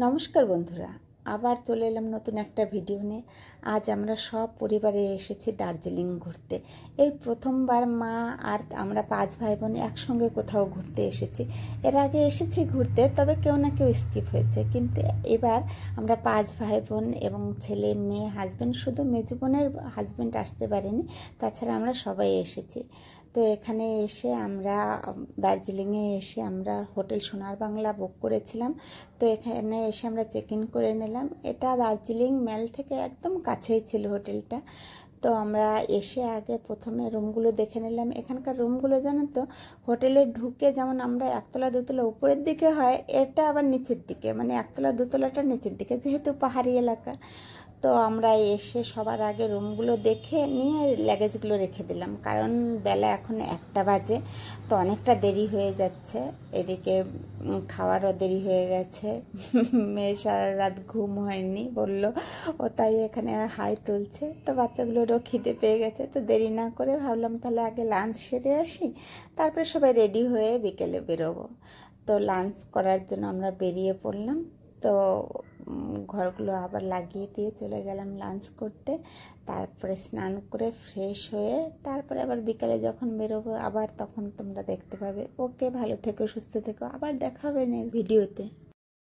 নমস্কার বন্ধুরা, আবার চলে এলাম নতুন একটা ভিডিও নিয়ে। আজ আমরা সব পরিবারে এসেছি দার্জিলিং ঘুরতে। এই প্রথমবার মা আর আমরা 5 ভাই বোন একসঙ্গে কোথাও ঘুরতে এসেছি। এর আগে এসেছি ঘুরতে, তবে কেউ না কেউ স্কিপ হয়েছে, কিন্তু এবার আমরা 5 ভাই বোন এবং ছেলে মেয়ে হাজব্যান্ড, শুধু মেজো বোনের হাজব্যান্ড আসতে পারেনি, তাছাড়া আমরা সবাই এসেছি। তো এখানে এসে আমরা দার্জিলিংয়ে এসে আমরা হোটেল সোনার বাংলা বুক করেছিলাম। তো এখানে এসে আমরা চেক ইন করে নিলাম। এটা দার্জিলিং মেল থেকে একদম কাছেই ছিল হোটেলটা। তো আমরা এসে আগে প্রথমে রুমগুলো দেখে নিলাম। এখানকার রুমগুলো জানো তো, হোটেলে ঢুকে যেমন আমরা একতলা দোতলা উপরের দিকে হয়, এটা আবার নিচের দিকে, মানে একতলা দোতলাটা নিচের দিকে, যেহেতু পাহাড়ি এলাকা। তো আমরা এসে সবার আগে রুমগুলো দেখে নিয়ে লাগেজগুলো রেখে দিলাম, কারণ বেলা এখন 1টা বাজে, তো অনেকটা দেরি হয়ে যাচ্ছে। এদিকে খাওয়ারও দেরি হয়ে গেছে। মেয়ে সারা রাত ঘুম হয়নি বলল, ও তাই এখানে হাই তুলছে। তো বাচ্চাগুলোরও খিদে পেয়ে গেছে, তো দেরি না করে ভাবলাম তাহলে আগে লাঞ্চ সেরে আসি, তারপরে সবাই রেডি হয়ে বিকেলে বেরোবো। তো লাঞ্চ করার জন্য আমরা বেরিয়ে পড়লাম। তো ঘরগুলো আবার লাগিয়ে দিয়ে চলে গেলাম লাঞ্চ করতে। তারপরে স্নান করে ফ্রেশ হয়ে তারপরে আবার বিকালে যখন বেরোবো আবার তখন তোমরা দেখতে পাবে। ওকে, ভালো থেকো, সুস্থ থেকো, আবার দেখা হবে নেক্সট ভিডিওতে।